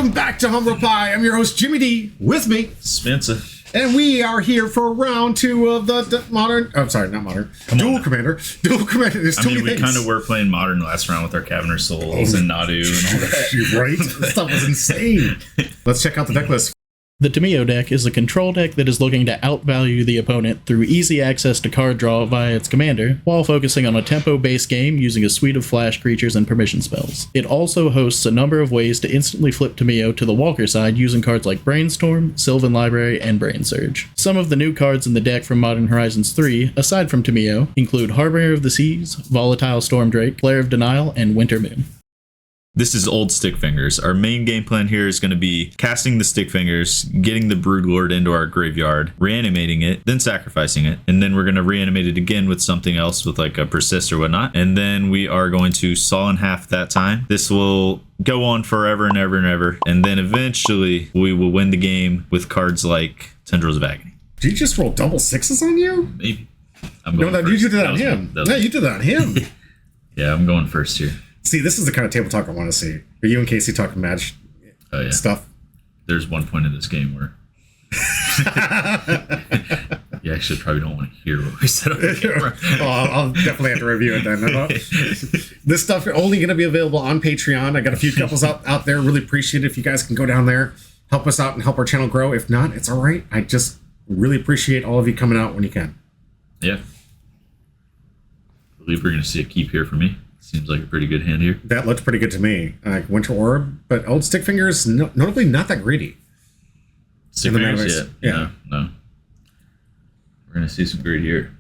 Welcome back to Humble Pie. I'm your host, Jimmy D. With me, Spencer. And we are here for round 2 of the modern... I'm sorry, not modern. Dual Commander. Dual Commander. There's too many we things. kind of were playing modern last round with our Caverner Souls and Nadu and all that. Right? This stuff was insane. Let's check out the deck list. The Tamiyo deck is a control deck that is looking to outvalue the opponent through easy access to card draw via its commander, while focusing on a tempo-based game using a suite of flash creatures and permission spells. It also hosts a number of ways to instantly flip Tamiyo to the Walker side using cards like Brainstorm, Sylvan Library, and Brain Surge. Some of the new cards in the deck from Modern Horizons 3, aside from Tamiyo, include Harbinger of the Seas, Volatile Stormdrake, Flare of Denial, and Winter Moon. This is old Stickfingers. Our main game plan here is going to be casting the Stickfingers, getting the Broodlord into our graveyard, reanimating it, then sacrificing it, and then we're going to reanimate it again with something else with like a Persist or whatnot, and then we are going to saw in half that time. This will go on forever and ever and ever, and then eventually we will win the game with cards like Tendrils of Agony. Did you just roll double sixes on you? Maybe. No, you did that on him. Yeah, you did that on him. Yeah, I'm going first here. See, this is the kind of table talk I want to see. Are you and Casey talking match stuff? There's one point in this game where you actually probably don't want to hear what we said on the camera. I'll definitely have to review it then. This stuff is only going to be available on Patreon. I got a few couples out there. Really appreciate it if you guys can go down there, help us out, and help our channel grow. If not, it's all right. I just really appreciate all of you coming out when you can. Yeah. I believe we're going to see a keep here for me. Seems like a pretty good hand here. That looks pretty good to me. Like Winter Orb, but old Stickfingers, notably not that greedy. Stickfingers, yeah. No. We're going to see some greed here.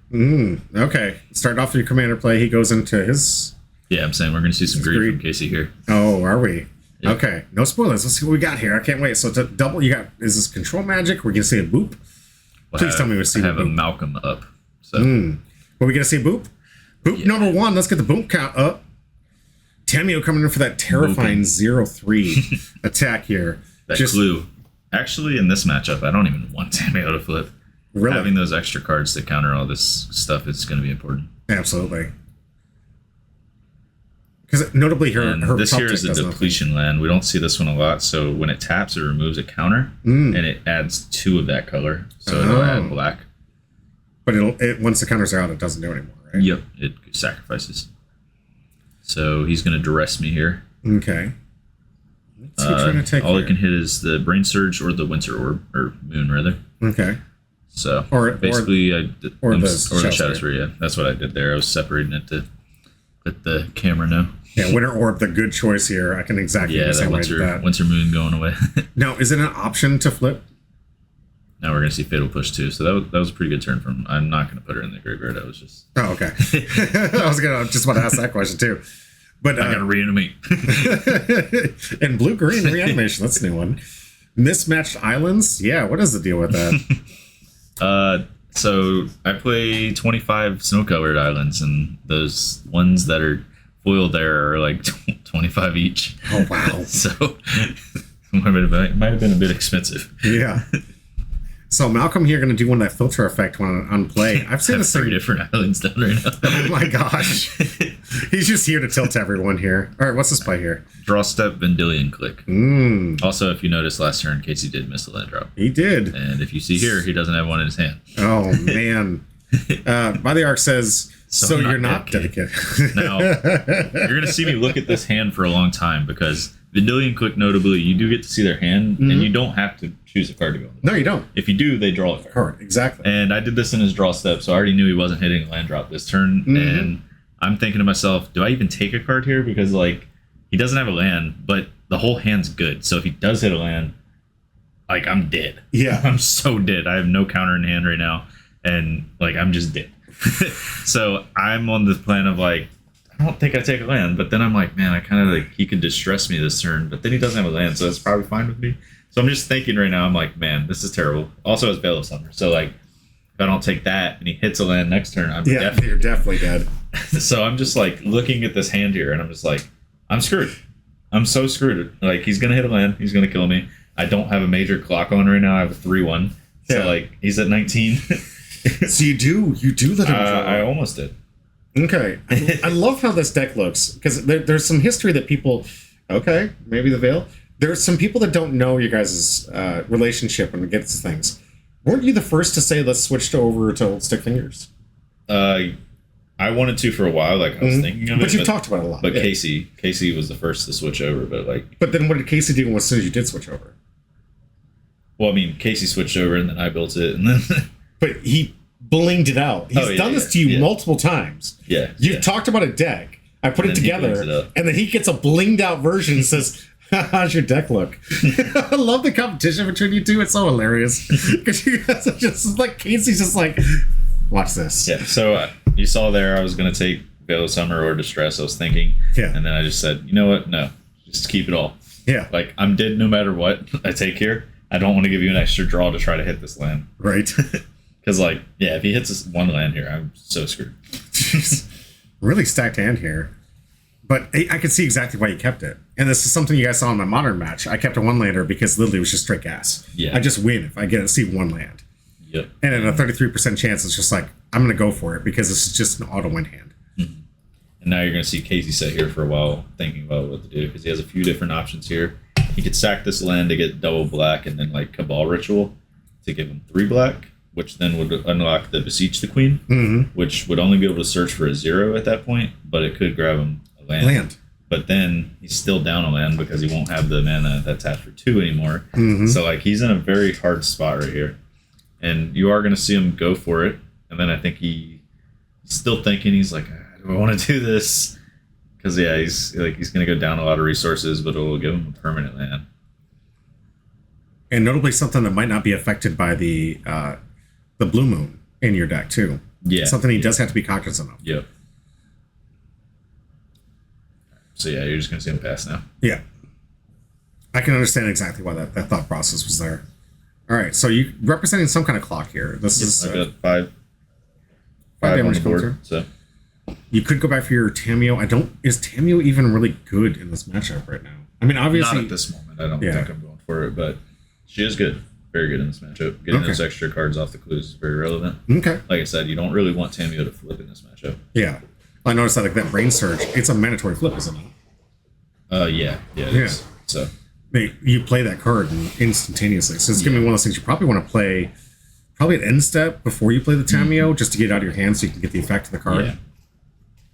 Okay. Starting off with your commander play, he goes into his... Yeah, I'm saying we're going to see some greed from Casey here. Oh, are we? Yep. Okay. No spoilers. Let's see what we got here. I can't wait. So to double, you got... Is this control magic? We're going to see a boop? Please tell me we see a boop. I have a Malcolm up. So. Are we going to see a boop? Boop number 1. Let's get the boop count up. Tamiyo coming in for that terrifying 0-3 attack here. That clue. Actually, in this matchup, I don't even want Tamiyo to flip. Really? Having those extra cards to counter all this stuff is going to be important. Absolutely. Because notably, her this here is a depletion land. We don't see this one a lot, so when it taps, it removes a counter, and it adds 2 of that color, so it'll add black. But once the counters are out, it doesn't do anymore, right? Yep, it sacrifices. So he's going to duress me here. Okay. Let's see what you're going to take all here. it can hit is the Brain Surge or the Winter Orb, or Moon, rather. Okay. So basically, the Shadow Sphere, yeah. That's what I did there. I was separating it to let the camera know. Yeah, Winter Orb, the good choice here. I can exactly understand why I did that. Winter Moon going away. Now, is it an option to flip? Now we're going to see Fatal Push too. So that was a pretty good turn from... I'm not going to put her in the graveyard. I was just... Oh, okay. I was going to just want to ask that question too. But I got to reanimate. And blue-green reanimation. That's a new one. Mismatched Islands? Yeah, what is the deal with that? So I play 25 snow-colored islands, and those ones that are foiled there are like 25 each. Oh, wow. So it might have been a bit expensive. Yeah. So Malcolm here going to do one that filter effect when on play. I've seen this 3 different islands down right now. Oh my gosh. He's just here to tilt everyone here. All right, what's this play here? Draw step, Vendilion click. Also, if you notice last turn, Casey did miss a land drop. He did. And if you see here, he doesn't have one in his hand. Oh, man. By the Arc says, so you're not dedicated. Now, you're going to see me look at this hand for a long time because Vendilion click, notably, you do get to see their hand, and you don't have to choose a card to go. No, you don't. If you do, they draw a card. Exactly. And I did this in his draw step, so I already knew he wasn't hitting a land drop this turn. And I'm thinking to myself, do I even take a card here? Because, like, he doesn't have a land, but the whole hand's good. So if he does hit a land, like, I'm dead. Yeah. I'm so dead. I have no counter in hand right now, and, like, I'm just dead. So I'm on the plan of, like, I don't think I take a land, but then I'm like, man, I kind of like, he could distress me this turn, but then he doesn't have a land, so that's probably fine with me. So I'm just thinking right now, I'm like, man, this is terrible. Also has Veil of Summer, so like, if I don't take that and he hits a land next turn, you're definitely dead. So I'm just like looking at this hand here, and I'm just like, I'm screwed. I'm so screwed. Like, he's gonna hit a land, he's gonna kill me. I don't have a major clock on right now. I have a 3-1, so like, he's at 19. So you do let him draw. I almost did. Okay. I love how this deck looks, because there's some history that people, okay, maybe the Veil, There's some people that don't know your guys' relationship when it gets to things. Weren't you the first to say let's switch over to old Stickfingers? I wanted to for a while. Like I was thinking of it. But you've talked about it a lot. But Casey was the first to switch over. But then what did Casey do as soon as you did switch over? Well, I mean, Casey switched over and then I built it, and then. But he blinged it out. He's done this to you multiple times. Yeah. You've talked about a deck. I put it together, and then he gets a blinged out version and says, how's your deck look? I love the competition between you two. It's so hilarious. Because you guys are just like, Casey's just like, watch this. Yeah, so you saw there I was going to take Veil of Summer or Distress, I was thinking. Yeah. And then I just said, you know what? No, just keep it all. Yeah. Like, I'm dead no matter what I take here. I don't want to give you an extra draw to try to hit this land. Right. Because, like, yeah, if he hits this one land here, I'm so screwed. Really stacked hand here. But I could see exactly why you kept it. And this is something you guys saw in my modern match. I kept a one-lander because literally it was just straight gas. Yeah. I just win if I get to see one land. Yep. And at a 33% chance, it's just like, I'm going to go for it because this is just an auto-win hand. Mm-hmm. And now you're going to see Casey sit here for a while thinking about what to do because he has a few different options here. He could sack this land to get double black and then like Cabal Ritual to give him 3 black, which then would unlock the Beseech the Queen, which would only be able to search for a 0 at that point, but it could grab him a land. But then he's still down a land because he won't have the mana that's tapped for 2 anymore. So like he's in a very hard spot right here. And you are going to see him go for it. And then I think he's still thinking, he's like, do I want to do this? Because, yeah, he's going to go down a lot of resources, but it will give him a permanent land. And notably something that might not be affected by the Blue Moon in your deck, too. Yeah. Something he does have to be cognizant of. Yep. So, yeah, you're just going to see him pass now. Yeah. I can understand exactly why that thought process was there. All right, so you representing some kind of clock here. This is I got 5 damage on the board. through. So you could go back for your Tamiyo. Is Tamiyo even really good in this matchup right now? I mean, obviously not at this moment. I don't think I'm going for it, but she is good. Very good in this matchup. Getting those extra cards off the clues is very relevant. Okay. Like I said, you don't really want Tamiyo to flip in this matchup. Yeah. I noticed that like that Brain Surge, it's a mandatory flip, isn't it? Yeah, it is. So you play that card instantaneously. So it's going to be one of those things you probably want to play probably at end step before you play the Tamiyo, just to get it out of your hand so you can get the effect of the card.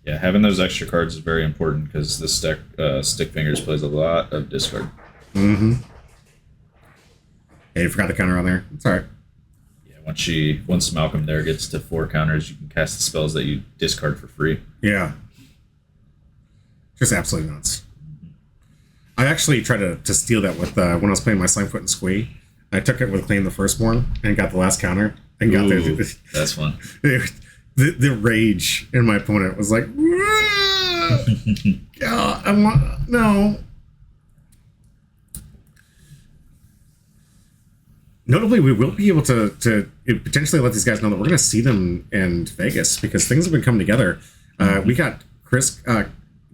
Yeah, having those extra cards is very important because this deck, Stickfingers plays a lot of discard. Yeah, you forgot the counter on there. It's all right. Yeah, once Malcolm there gets to 4 counters, you can cast the spells that you discard for free. Yeah. Just absolutely nuts. I actually tried to steal that with when I was playing my Slimefoot and Squee. I took it with Claim the Firstborn and got the last counter and got that's fun. The rage in my opponent was like, no. Notably, we will be able to potentially let these guys know that we're going to see them in Vegas because things have been coming together. We got Chris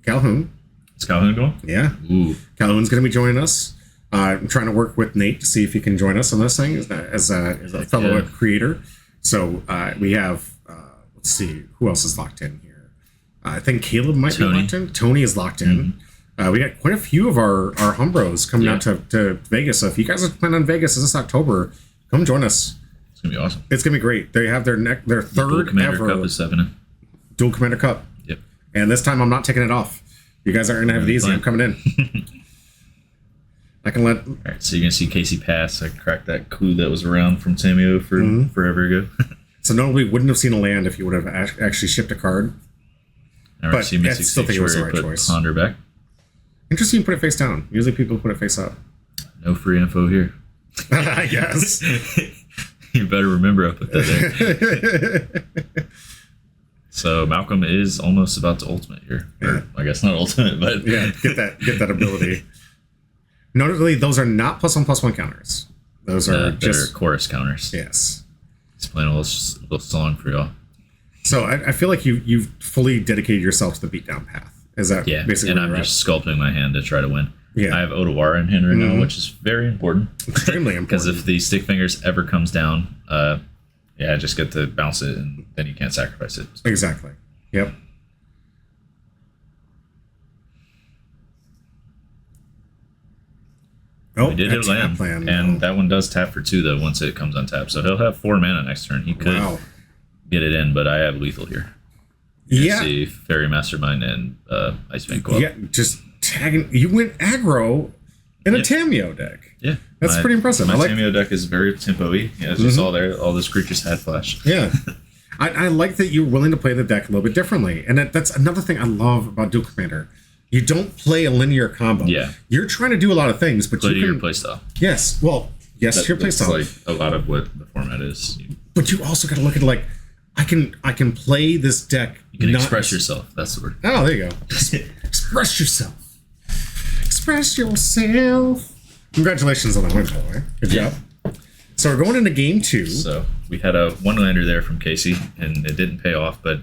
Calhoun. Is Calhoun going? Yeah. Ooh. Calhoun's going to be joining us. I'm trying to work with Nate to see if he can join us on this thing as a fellow creator. So we have, let's see, who else is locked in here? I think Caleb might be locked in. Tony is locked in. We got quite a few of our Humbros coming out to Vegas. So if you guys are planning on Vegas this October, come join us. It's going to be awesome. It's going to be great. They have their third Dual Commander ever Cup is 7. Dual Commander Cup. Yep. And this time I'm not taking it off. You guys aren't going to have it easy. I'm coming in. I can let... All right, so you're going to see Casey pass. I cracked that clue that was around from Tamiyo forever ago. So normally wouldn't have seen a land if you would have actually shipped a card. I see Mystic still think it was the right choice. Ponder back. Interesting you put it face down. Usually people put it face up. No free info here. I guess. You better remember I put that there. So Malcolm is almost about to ultimate here. Or, I guess not ultimate, but yeah, get that ability. Notably, those are not +1/+1 counters. Those are just chorus counters. Yes. He's playing a little song for y'all. So I feel like you've fully dedicated yourself to the beatdown path. Is that basically? And I'm just sculpting my hand to try to win. Yeah. I have Otawara in hand right now, which is very important. Extremely important. Because if the Stickfingers ever comes down, I just get to bounce it, and then you can't sacrifice it. So. Exactly. Yep. Oh, we did hit land, and that one does tap for 2 though once it comes on tap. So he'll have 4 mana next turn. He could get it in, but I have lethal here. See Fairy Mastermind and Ice Bank go up. Yeah, just tagging. You went aggro in a Tamiyo deck. Yeah, that's pretty impressive. My Tamiyo deck is very tempo-y. As you saw there, all those creatures had flash. Yeah. I like that you're willing to play the deck a little bit differently. And that's another thing I love about Dual Commander. You don't play a linear combo. Yeah. You're trying to do a lot of things, but play you can... your playstyle. Yes. Well, yes, your playstyle. That's like a lot of what the format is. But you also got to look at like, I can play this deck. You can express yourself. That's the word. Oh, there you go. Express yourself. Express yourself. Congratulations on that win, by the way. Good job. So we're going into game 2. So we had a 1-lander there from Casey, and it didn't pay off, but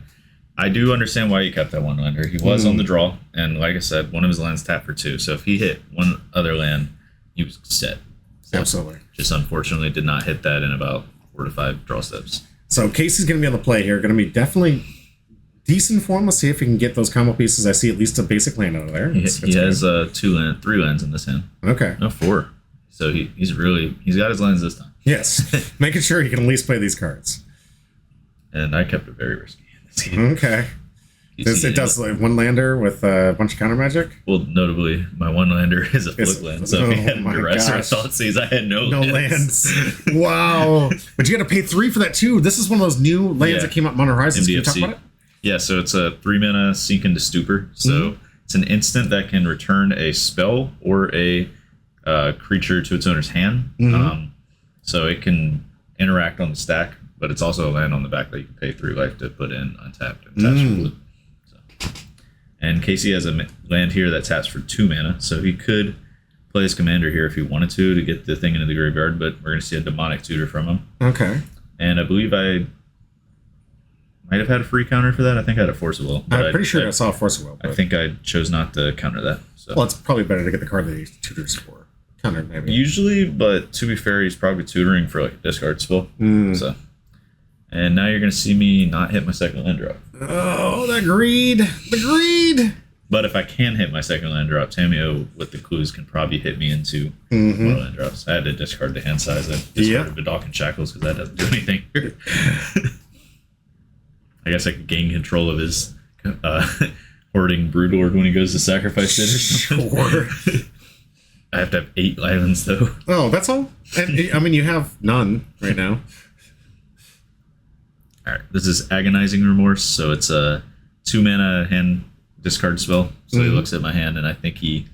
I do understand why he kept that 1-lander. He was on the draw, and like I said, one of his lands tapped for 2. So if he hit one other land, he was set. So absolutely. Just unfortunately did not hit that in about 4 to 5 draw steps. So Casey's going to be on the play here. Going to be definitely decent form. Let's see if he can get those combo pieces. I see at least a basic land out of there. He has 3 lands in this hand. Okay. No, 4. So he's got his lands this time. Yes. Making sure he can at least play these cards. And I kept it very risky in this game. Okay. It does like 1-lander with a bunch of counter magic? Well, notably, my 1-lander is a flip land. So if he had the rest of my thought sees, I had no lands. Wow. But you got to pay 3 for that too. This is one of those new lands that came out in Modern Horizons. Can you talk about it? Yeah, so it's a 3-mana Sink into Stupor. So it's an instant that can return a spell or a creature to its owner's hand. So it can interact on the stack, but it's also a land on the back that you can pay 3 life to put in untapped and attach for blue. So. And Casey has a land here that taps for 2 mana, so he could play his commander here if he wanted to get the thing into the graveyard, but we're going to see a Demonic Tutor from him. Okay. And I believe I might have had a free counter for that. I think I had a Force of Will. I'm pretty sure I saw a Force of Will. I think I chose not to counter that. So. Well, it's probably better to get the card that he tutors for. Counter, maybe. Usually, but to be fair, he's probably tutoring for like a discard spell. So, and now you're going to see me not hit my second land drop. Oh, the greed! The greed! But if I can hit my second land drop, Tamiyo with the clues can probably hit me into one land drops. I had to discard the hand size. I discarded Vidalcan and Shackles because that doesn't do anything. I guess I could gain control of his hoarding Broodlord when he goes to sacrifice it or something. Sure. I have to have 8 islands though. Oh, that's all? And, I mean, you have none right now. Alright, this is Agonizing Remorse, so it's a 2-mana hand discard spell. So he looks at my hand, and I think he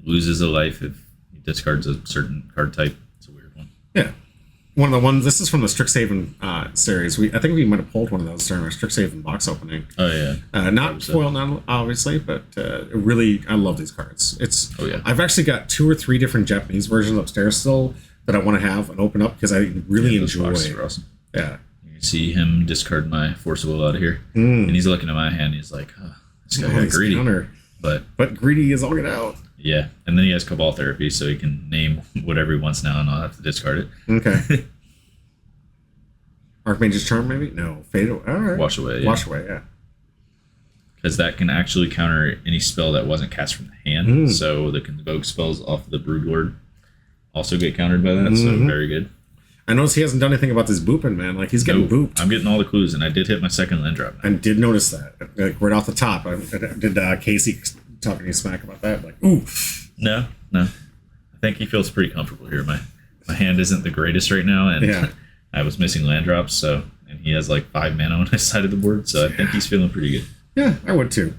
loses a life if he discards a certain card type. It's a weird one. Yeah. One of the ones, this is from the Strixhaven series. I think we might have pulled one of those during our Strixhaven box opening. Oh, yeah. Not foil, not obviously, but really, I love these cards. yeah. I've actually got 2 or 3 different Japanese versions upstairs still that I want to have and open up because I really enjoy it. Awesome. Yeah. You can see him discard my Force of Will out of here. And he's looking at my hand, he's like, this guy got greedy. Counter. But greedy is all get out. Yeah, and then he has Cabal Therapy, so he can name whatever he wants now, and I'll have to discard it. Okay. Archmage's Charm, maybe? No. Fade away. All right. Wash Away. Wash Away, yeah. Because that can actually counter any spell that wasn't cast from the hand. So the Convoke spells off the Broodlord also get countered by that, so very good. I notice he hasn't done anything about this booping, man. Like, he's getting booped. I'm getting all the clues, and I did hit my second land drop. I did notice that. Like, right off the top. Did Casey talking to you smack about that? Like, ooh. No. I think he feels pretty comfortable here. My hand isn't the greatest right now, and I was missing land drops, and he has like 5 mana on his side of the board, so I think he's feeling pretty good. Yeah, I would too.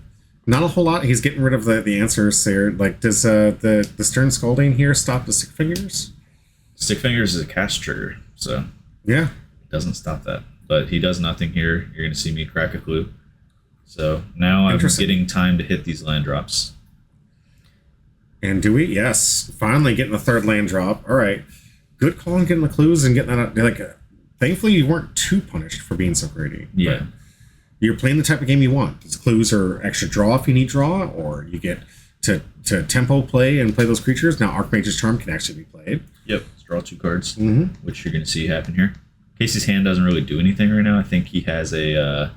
Not a whole lot. He's getting rid of the answers there. Like, does the Stern Scolding here stop the Stickfingers? Stickfingers is a cast trigger, so yeah, it doesn't stop that. But he does nothing here. You're going to see me crack a clue. So now I'm getting time to hit these land drops. And do we? Yes. Finally getting the 3rd land drop. All right. Good call on getting the clues and getting that. Like, thankfully, you weren't too punished for being so greedy. Yeah. But you're playing the type of game you want. These clues are extra draw if you need draw, or you get to tempo play and play those creatures. Now, Archmage's Charm can actually be played. Yep. Let's draw 2 cards, which you're going to see happen here. Casey's hand doesn't really do anything right now. I think he has a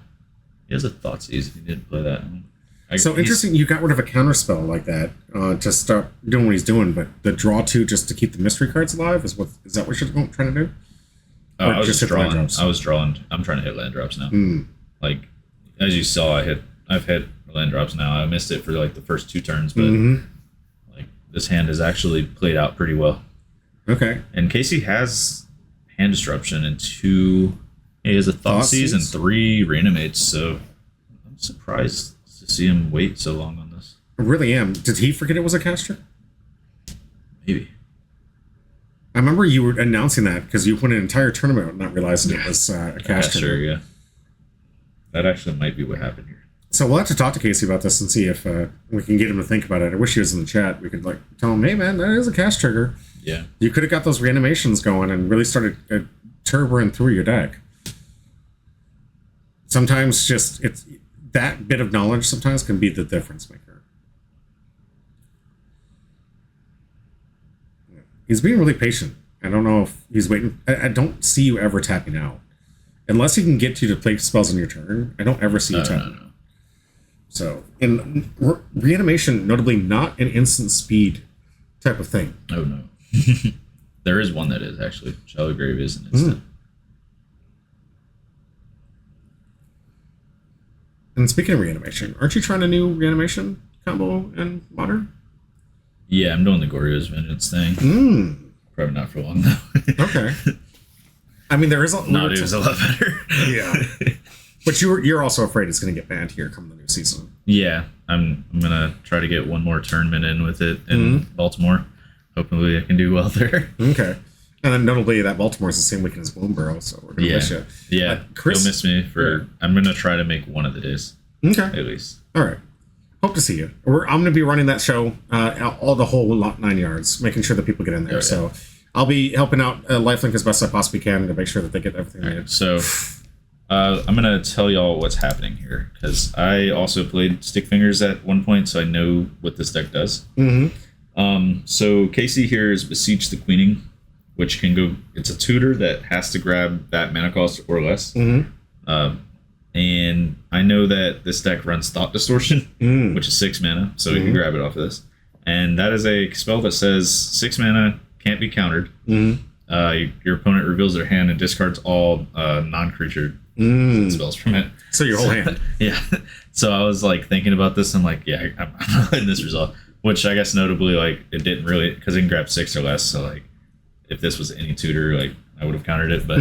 Thoughtseize if he didn't play that. So interesting, you got rid of a counter spell like that to start doing what he's doing, but the draw 2 just to keep the mystery cards alive is that what you're trying to do? I was just drawing. I'm trying to hit land drops now. Like as you saw, I've hit land drops now. I missed it for like the first 2 turns, but like this hand has actually played out pretty well. Okay. And Casey has hand disruption and 2. He has a Thoughtseize and 3 reanimates, so I'm surprised to see him wait so long on this. I really am. Did he forget it was a caster? Maybe. I remember you were announcing that because you went an entire tournament not realizing it was a caster. Yeah. That actually might be what happened here. So we'll have to talk to Casey about this and see if we can get him to think about it. I wish he was in the chat. We could like tell him, hey man, that is a cast trigger. Yeah. You could have got those reanimations going and really started turboing through your deck. Sometimes just it's that bit of knowledge sometimes can be the difference maker. He's being really patient. I don't know if he's waiting. I don't see you ever tapping out. Unless he can get you to play spells on your turn, I don't ever see you tapping out. So, in reanimation, notably not an instant speed type of thing. Oh, no. There is one that is, actually. Shallow Grave is an instant. And speaking of reanimation, aren't you trying a new reanimation combo in Modern? Yeah, I'm doing the Goryo's Vengeance thing. Probably not for long, though. Okay. I mean, there is a... No, it was a lot better. Yeah. But you're also afraid it's going to get banned here come the new season. Yeah, I'm going to try to get one more tournament in with it in Baltimore. Hopefully I can do well there. Okay. And then notably that Baltimore's the same weekend as Bloomberg, so we're going to miss you. Yeah, Chris, you'll miss me for... I'm going to try to make one of the days. Okay. At least. All right. Hope to see you. I'm going to be running that show, all the whole 9 yards, making sure that people get in there. So I'll be helping out LifeLink as best I possibly can to make sure that they get everything they need. So I'm going to tell y'all what's happening here, because I also played Stickfingers at one point, so I know what this deck does. So Casey here is Besiege the Queening, which can go... It's a tutor that has to grab that mana cost or less. And I know that this deck runs Thought Distortion, which is 6 mana, so you can grab it off of this. And that is a spell that says 6 mana, can't be countered. Your opponent reveals their hand and discards all non-creature spells from it. So your whole hand. Yeah. So I was like thinking about this. I'm like, yeah, I'm letting this resolve. Which I guess notably, like, it didn't really, because it can grab 6 or less. So like, if this was any tutor, like, I would have countered it. But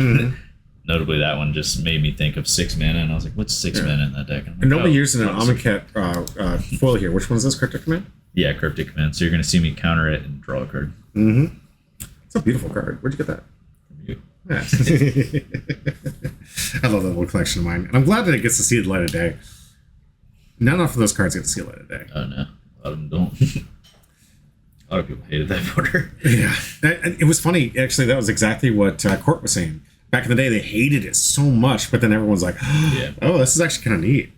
notably, that one just made me think of 6 mana, and I was like, what's 6 mana in that deck? And like, nobody using an Amonkhet foil here. Which one is this? Cryptic Command? Yeah, Cryptic Command. So you're going to see me counter it and draw a card. It's a beautiful card. Where'd you get that? From you. I love that little collection of mine. And I'm glad that it gets to see the light of day. Not enough of those cards get to see the light of day. Oh, no. A lot of them don't. A lot of people hated that border. Yeah. It was funny. Actually, that was exactly what Court was saying. Back in the day, they hated it so much, but then everyone's like, oh, this is actually kind of neat.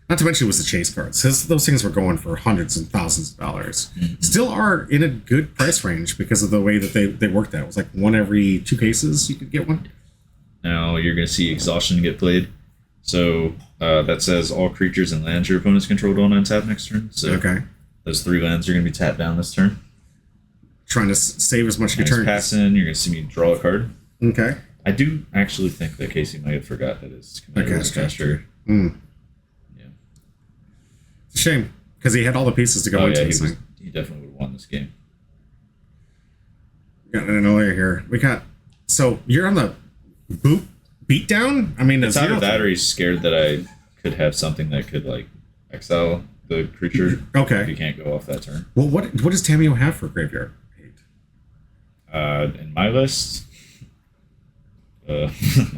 Not to mention it was the chase cards. Those things were going for hundreds and thousands of dollars. Still are in a good price range because of the way that they worked out. It was like 1 every 2 cases you could get one. Now you're going to see Exhaustion get played. So that says all creatures and lands your opponents control don't untap next turn. So those 3 lands are going to be tapped down this turn. Trying to save as much of your turn. Pass in, you're going to see me draw a card. Okay. I do actually think that Casey might have forgot that his commander was a caster. Yeah. It's a shame, because he had all the pieces to go into this thing. He definitely would have won this game. Got an annoyer here. We got... So, you're on the beatdown? I mean, it's either that or he's scared that I could have something that could, like, exile the creature. Okay. If you can't go off that turn. Well, what does Tamiyo have for Graveyard? In my list... I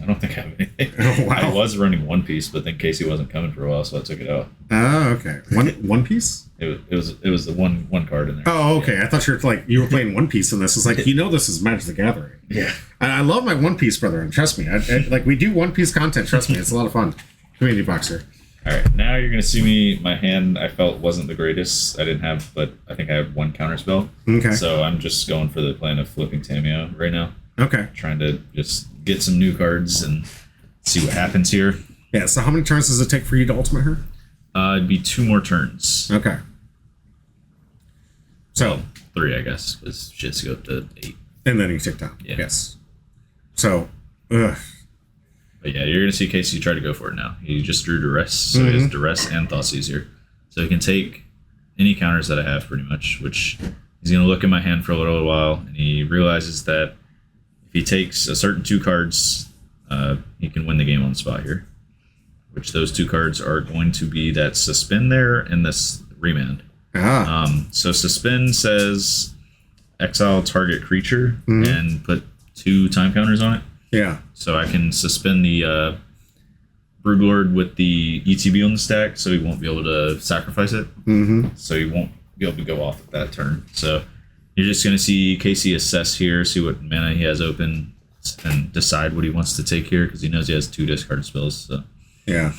don't think I have anything. Oh, wow. I was running One Piece, but then Casey wasn't coming for a while, so I took it out. Oh, okay. One Piece? It was the one card in there. Oh, okay. Yeah. I thought you were playing One Piece in this. It's like, this is Magic the Gathering. Yeah. I love my One Piece brethren. Trust me. Like, we do One Piece content. Trust me. It's a lot of fun. Community Boxer. All right. Now you're going to see me. My hand, I felt, wasn't the greatest. I didn't have, but I think I have 1 counter spell. Okay. So I'm just going for the plan of flipping Tamiyo right now. Okay. Trying to just get some new cards and see what happens here. Yeah, so how many turns does it take for you to ultimate her? It'd be 2 more turns. Okay. So, Well, 3, I guess, because shits go up to 8. and then you tick down. Yeah. Yes. So, ugh. But yeah, you're gonna see Casey try to go for it now. He just drew duress, so he has duress and Thoughtseize here. So he can take any counters that I have pretty much, which he's gonna look in my hand for a little while, and he realizes that if he takes a certain 2 cards, he can win the game on the spot here. Which those 2 cards are going to be that Suspend there and this Remand. So Suspend says exile target creature and put 2 time counters on it. Yeah. So I can suspend the Broodlord with the ETB on the stack, so he won't be able to sacrifice it. So he won't be able to go off at that turn. So you're just going to see Casey assess here, see what mana he has open, and decide what he wants to take here, because he knows he has 2 discard spells. So. Yeah.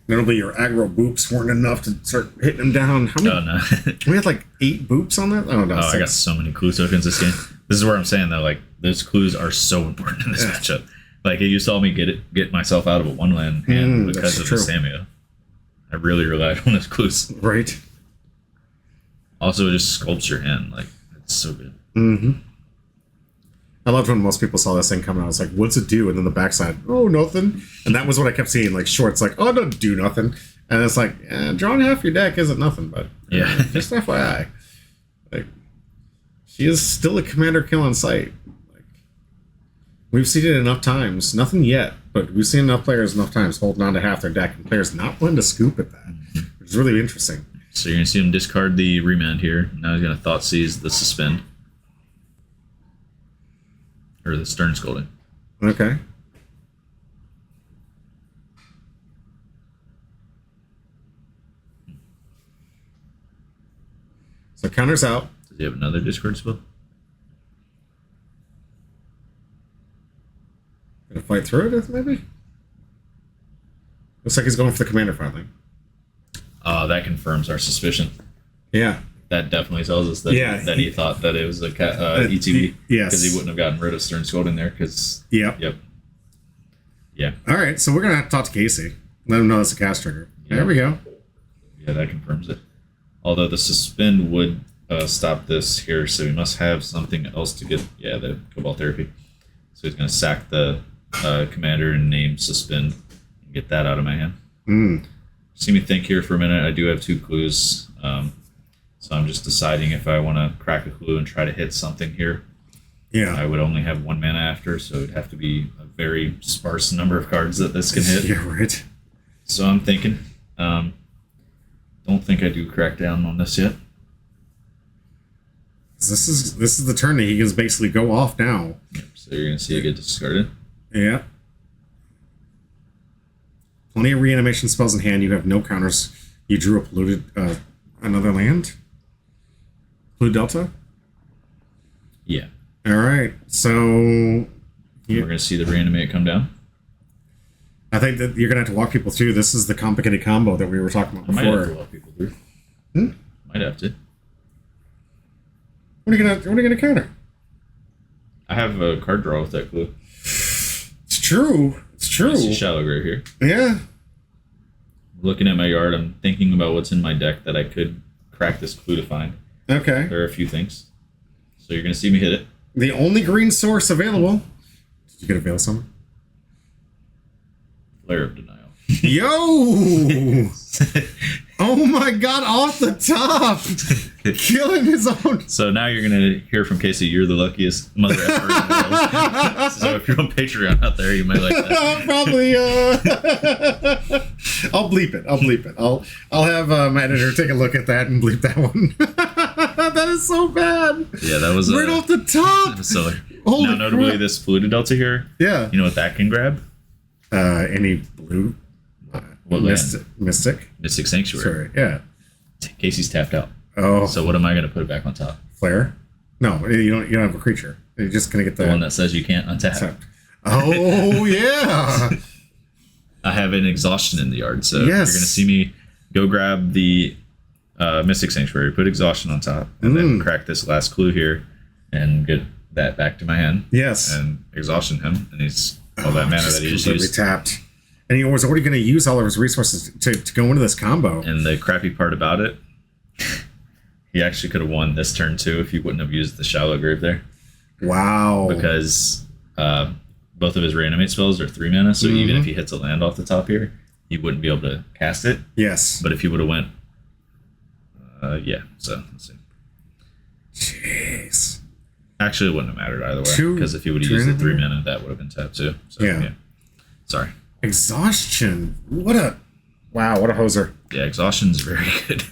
Notably, your aggro boops weren't enough to start hitting him down. How many? Oh, no. We had like 8 boops on that? Oh, no. I got so many clue tokens this game. This is where I'm saying, though, like, those clues are so important in this matchup. Like, you saw me get myself out of a 1-land hand because of the Tamiyo. I really relied on those clues. Right. Also, it just sculpts your hand. Like, it's so good. I loved when most people saw this thing coming out. I was like, what's it do? And then the backside, oh, nothing. And that was what I kept seeing, like, shorts, like, oh, don't do nothing. And it's like, drawing half your deck isn't nothing, but just FYI. Like, she is still a commander kill on sight. Like, we've seen it enough times. Nothing yet, but we've seen enough players enough times holding on to half their deck and players not willing to scoop at that, which is really interesting. So you're going to see him discard the Remand here. Now he's going to Thoughtseize the Suspend. Or the Stern Scolding. Okay. So counters out. Does he have another discard spell? Gonna fight through it, maybe? Looks like he's going for the commander finally. That confirms our suspicion. Yeah. That definitely tells us that, that he thought that it was a ETB. Yes. Because he wouldn't have gotten rid of Stern Scolding there. Yep. Yeah. All right, so we're going to have to talk to Casey. Let him know it's a cast trigger. Yeah. There we go. Yeah, that confirms it. Although the Suspend would stop this here, so he must have something else to get. Yeah, the Cobalt Therapy. So he's going to sack the commander and name Suspend and get that out of my hand. See me think here for a minute. I do have 2 clues. So I'm just deciding if I want to crack a clue and try to hit something here. Yeah. I would only have 1 mana after, so it'd have to be a very sparse number of cards that this can hit. Yeah, right. So I'm thinking. Don't think I do crack down on this yet. This is the turn that he can basically go off now. Yep, so you're going to see it get discarded. Yeah. Plenty of reanimation spells in hand. You have no counters. You drew a polluted another land. Blue Delta. Yeah. All right. So We're going to see the reanimate come down. I think that you're going to have to walk people through. This is the complicated combo that we were talking about I might have to before. walk people through. Hmm? Might have to. What are you gonna counter? I have a card draw with that clue. It's true. It's true. I see Shallow Grave here. Yeah. Looking at my yard, I'm thinking about what's in my deck that I could crack this clue to find. Okay. There are a few things. So you're going to see me hit it. The only green source available. Did you get a Veil Summon? Flare of Denial. Yo! Oh my god, off the top! Killing his own. So now you're going to hear from Casey, you're the luckiest mother ever in the world. So if you're on Patreon out there, you might like that. Probably, I'll bleep it. I'll have my editor take a look at that and bleep that one. That is so bad. Yeah, that was right off the top. So Holy now, notably, crap. this Polluted Delta here. Yeah. You know what that can grab? Any blue? What Mystic? Mystic Sanctuary. Sorry, yeah. Casey's tapped out. Oh. So what am I going to put back on top? Flare? No, you don't have a creature. You're just gonna get The one that says you can't untap. Oh yeah. I have an Exhaustion in the yard, so Yes. you're going to see me go grab the Mystic Sanctuary, put Exhaustion on top, and then crack this last clue here and get that back to my hand. Yes. And Exhaustion him, and he's all that mana Just that he just completely used. tapped. And he was already going to use all of his resources to go into this combo. And the crappy part about it, he actually could have won this turn too if he wouldn't have used the shallow grave there. Wow. Because both of his reanimate spells are 3 mana, so even if he hits a land off the top here, he wouldn't be able to cast it. Yes. But if he would have went, so let's see. Jeez. Actually, it wouldn't have mattered either way, because if he would have used the 3 mana, that would have been tapped too. So, yeah. Sorry. Exhaustion. What a hoser. Yeah, Exhaustion's very good.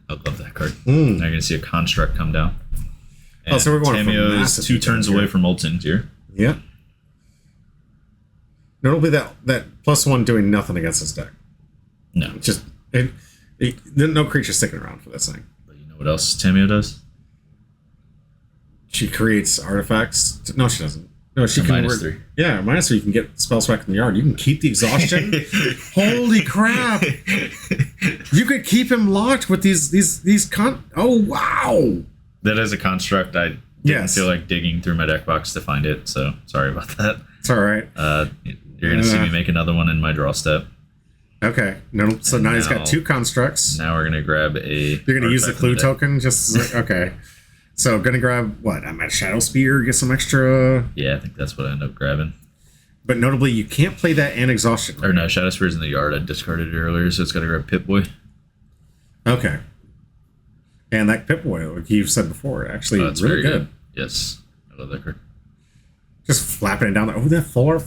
I love that card. Now you're going to see a construct come down. And so we're going Tamiyo is 2 turns away from ulting here. Yeah. Notably that +1 doing nothing against this deck. No. Just no creature sticking around for this thing. But you know what else Tamiyo does? She creates artifacts. No, she doesn't. No, she can -3. Yeah, -3. You can get spells back in the yard. You can keep the exhaustion. Holy crap! You could keep him locked with these Oh wow! That is a construct. I didn't feel like digging through my deck box to find it, so sorry about that. It's all right. You're gonna see me make another one in my draw step. Okay. No. So now he's got 2 constructs. Now we're gonna grab a. You're gonna use the clue token. Just okay. So gonna grab what? I'm at Shadow Spear. Get some extra. Yeah, I think that's what I end up grabbing. But notably, you can't play that and exhaustion. Right? Or no, Shadow Spear's in the yard. I discarded it earlier, so it's got to grab Pip-Boy. Okay. And that Pip-Boy, like you said before, actually really good. Yes, I love that card. Just flapping it down there. Oh, that foil.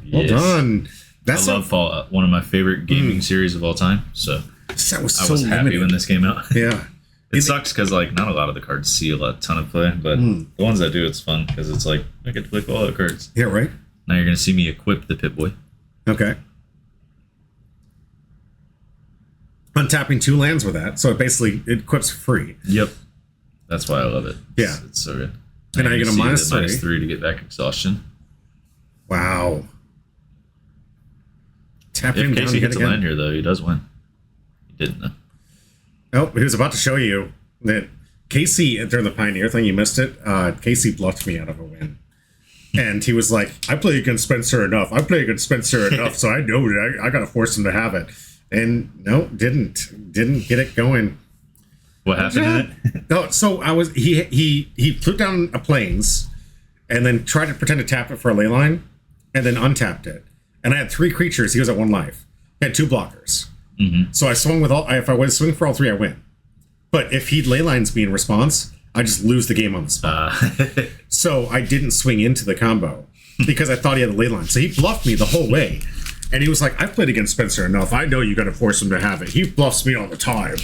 Well done. I love Fallout, one of my favorite gaming series of all time. So that was I was happy limited when this came out. Yeah. It sucks because like not a lot of the cards see a ton of play, but the ones that do, it's fun because it's like I get to play Fallout cards. Yeah, right. Now you're gonna see me equip the Pip-Boy. Okay. Untapping 2 lands with that, so it equips free. Yep. That's why I love it. Yeah, it's so good. And now you get a -3. -3 to get back exhaustion. Wow. If Casey hits a land here, though, he does win. He didn't, though. Oh, he was about to show you that Casey, during the Pioneer thing, you missed it. Casey bluffed me out of a win. And he was like, I play against Spencer enough. So I know that I got to force him to have it. And no, didn't get it going. What happened in it? No, so he put down a Plains and then tried to pretend to tap it for a ley line and then untapped it. And I had 3 creatures. He was at 1 life. I had 2 blockers. So I swung with if I was swing for all 3, I win. But if he ley lines me in response, I just lose the game on the spot. So I didn't swing into the combo because I thought he had the ley line. So he bluffed me the whole way. And he was like, I've played against Spencer enough. I know you got to force him to have it. He bluffs me all the time.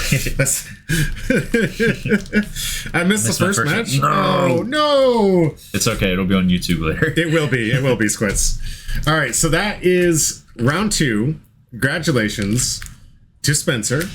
I missed the first match. No. It's okay. It'll be on YouTube later. It will be, Squits. All right. So that is round 2. Congratulations to Spencer.